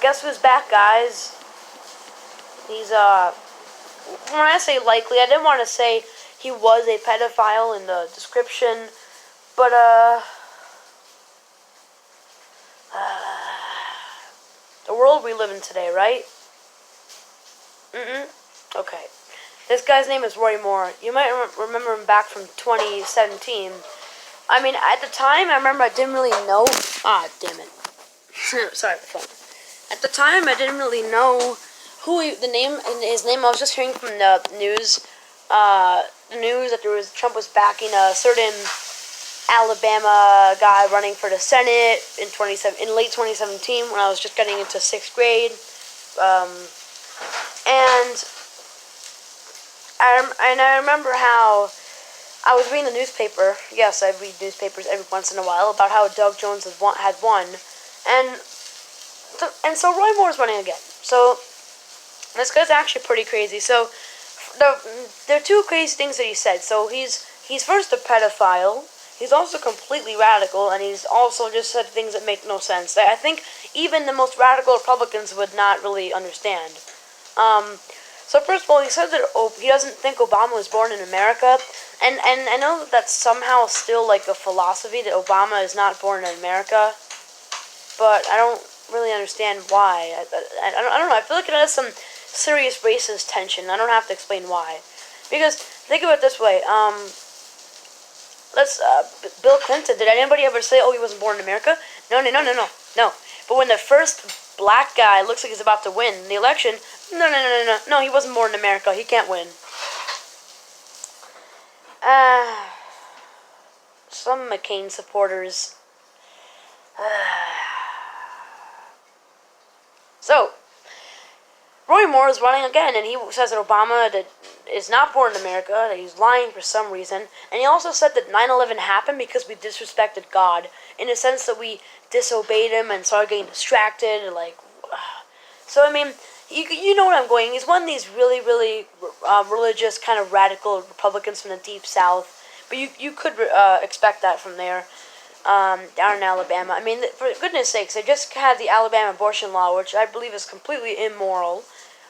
Guess who's back, guys? He's, when I say likely, I didn't want to say he was a pedophile in the description, but, the world we live in today, right? Okay. This guy's name is Roy Moore. You might remember him back from 2017. I mean, at the time, I remember I didn't really know. Ah, damn it. Sorry for the phone. At the time, I didn't really know his name. I was just hearing from the news, that Trump was backing a certain Alabama guy running for the Senate in late 2017 when I was just getting into 6th grade, and I remember how I was reading the newspaper. Yes, I read newspapers every once in a while about how Doug Jones had won, and so Roy Moore's running again. So this guy's actually pretty crazy. So there are two crazy things that he said. So he's first a pedophile. He's also completely radical, and he's also just said things that make no sense. I think even the most radical Republicans would not really understand. So first of all, he said that he doesn't think Obama was born in America, and I know that that's somehow still like a philosophy that Obama is not born in America, but I don't really understand why. I don't know. I feel like it has some serious racist tension. I don't have to explain why, because think of it this way. Bill Clinton, did anybody ever say, oh, he wasn't born in America? No. But when the first black guy looks like he's about to win the election, no, he wasn't born in America. He can't win. Some McCain supporters. So, Roy Moore is running again, and he says that Obama is not born in America, that he's lying for some reason, and he also said that 9/11 happened because we disrespected God, in the sense that we disobeyed him and started getting distracted, so I mean, you know what I'm going. He's one of these really, really religious, kind of radical Republicans from the Deep South, but you could expect that from there. Down in Alabama. I mean, for goodness sakes, they just had the Alabama abortion law, which I believe is completely immoral.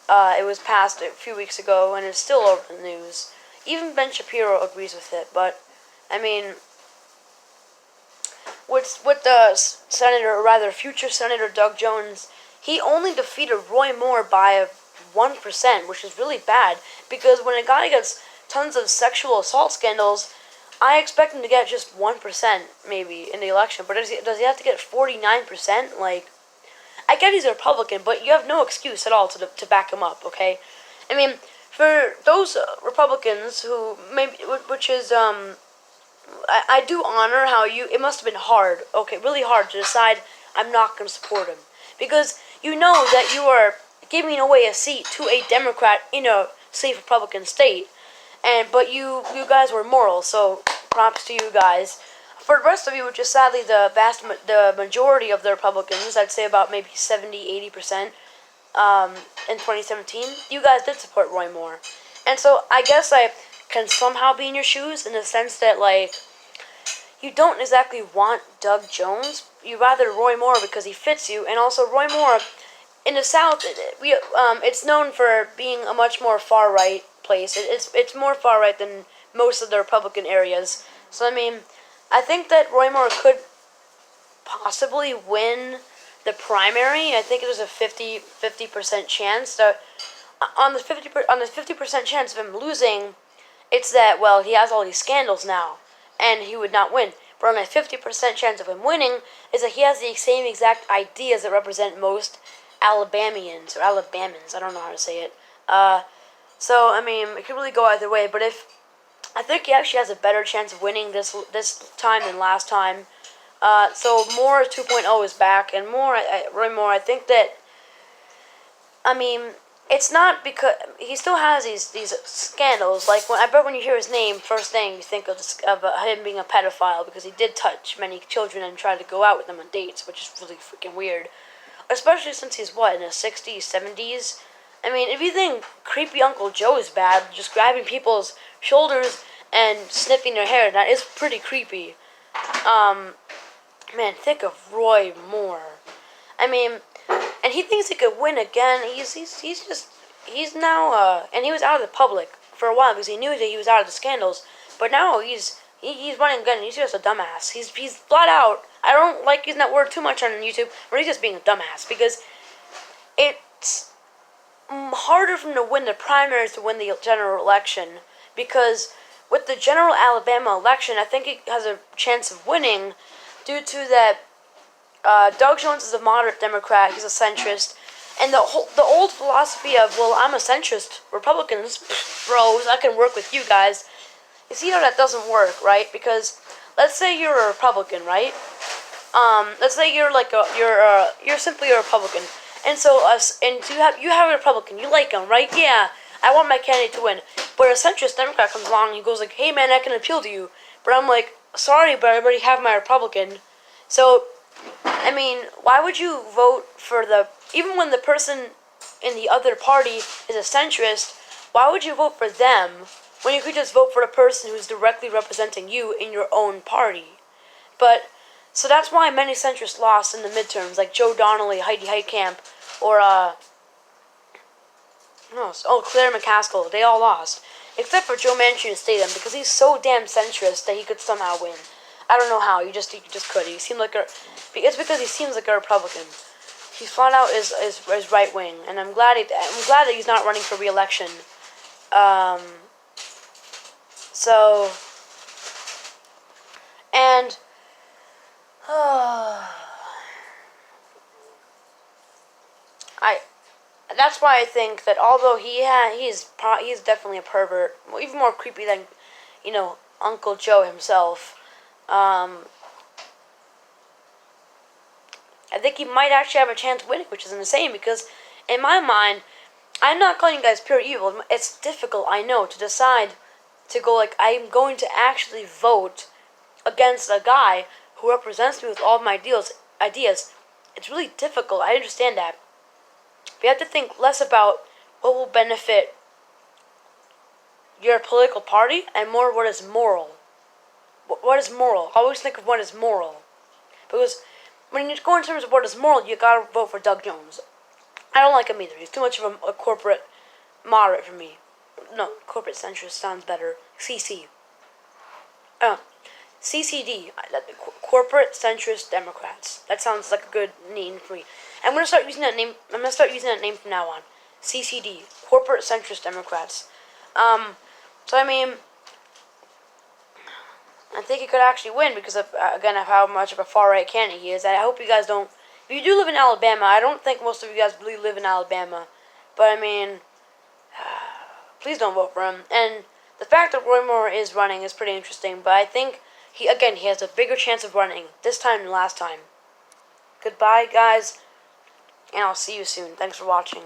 It was passed a few weeks ago, and it's still over the news. Even Ben Shapiro agrees with it, but, I mean, with the senator, or rather future Senator Doug Jones, he only defeated Roy Moore by 1%, which is really bad, because when a guy gets tons of sexual assault scandals, I expect him to get just 1% maybe in the election, but does he have to get 49%? Like, I get he's a Republican, but you have no excuse at all to back him up, okay? I mean, for those Republicans who maybe, which is I do honor how it must have been hard, okay, really hard to decide I'm not going to support him, because you know that you are giving away a seat to a Democrat in a safe Republican state. But you guys were moral, so props to you guys. For the rest of you, which is sadly the majority of the Republicans, I'd say about maybe 70-80%, in 2017, you guys did support Roy Moore. And so I guess I can somehow be in your shoes in the sense that, like, you don't exactly want Doug Jones. You rather Roy Moore because he fits you, and also Roy Moore, in the South, it's known for being a much more far-right place. It's more far right than most of the Republican areas. So I mean, I think that Roy Moore could possibly win the primary. I think there's a 50% chance that on the 50% chance of him losing, it's that, well, he has all these scandals now and he would not win. But on a 50% chance of him winning is that he has the same exact ideas that represent most Alabamians or Alabamans. I don't know how to say it. So, I mean, it could really go either way, but I think he actually has a better chance of winning this time than last time. So Moore 2.0 is back, and Roy Moore, I think that, I mean, it's not because, he still has these scandals, like, I bet when you hear his name, first thing you think of him being a pedophile, because he did touch many children and try to go out with them on dates, which is really freaking weird. Especially since he's, in his 60s, 70s? I mean, if you think creepy Uncle Joe is bad, just grabbing people's shoulders and sniffing their hair, that is pretty creepy. Man, think of Roy Moore. I mean, and he thinks he could win again. He's now and he was out of the public for a while because he knew that he was out of the scandals. But now he's running again. And he's just a dumbass. He's flat out. I don't like using that word too much on YouTube, but he's just being a dumbass because it's harder for him to win the primaries to win the general election, because with the general Alabama election, I think he has a chance of winning due to that Doug Jones is a moderate Democrat, he's a centrist, and the old philosophy of, well, I'm a centrist, Republicans, bros, I can work with you guys. You see how that doesn't work, right? Because let's say you're a Republican, right? Let's say you're simply a Republican. And so you have a Republican, you like him, right? Yeah, I want my candidate to win. But a centrist Democrat comes along and he goes like, hey man, I can appeal to you. But I'm like, sorry, but I already have my Republican. So, I mean, why would you vote for even when the person in the other party is a centrist, why would you vote for them when you could just vote for the person who's directly representing you in your own party? But, so that's why many centrists lost in the midterms, like Joe Donnelly, Heidi Heitkamp, or, Claire McCaskill, they all lost. Except for Joe Manchin and Statham, because he's so damn centrist that he could somehow win. I don't know how, he just could. It's because he seems like a Republican. He's flat out is right wing, and I'm glad that he's not running for re-election. That's why I think that although he's definitely a pervert, even more creepy than, Uncle Joe himself. I think he might actually have a chance of winning, which is insane because, in my mind, I'm not calling you guys pure evil. It's difficult, I know, to decide to go like, I'm going to actually vote against a guy who represents me with all of my ideas. It's really difficult. I understand that. But you have to think less about what will benefit your political party and more what is moral. What is moral? Always think of what is moral. Because when you go in terms of what is moral, you gotta vote for Doug Jones. I don't like him either. He's too much of a corporate moderate for me. No, corporate centrist sounds better. CC. CCD. Corporate centrist Democrats. That sounds like a good name for me. I'm gonna start using that name from now on. CCD. Corporate centrist Democrats. So I mean, I think he could actually win because of how much of a far right candidate he is. I hope you guys don't. If you do live in Alabama, I don't think most of you guys really live in Alabama, but I mean, please don't vote for him. And the fact that Roy Moore is running is pretty interesting, but I think he has a bigger chance of running this time than last time. Goodbye, guys, and I'll see you soon. Thanks for watching.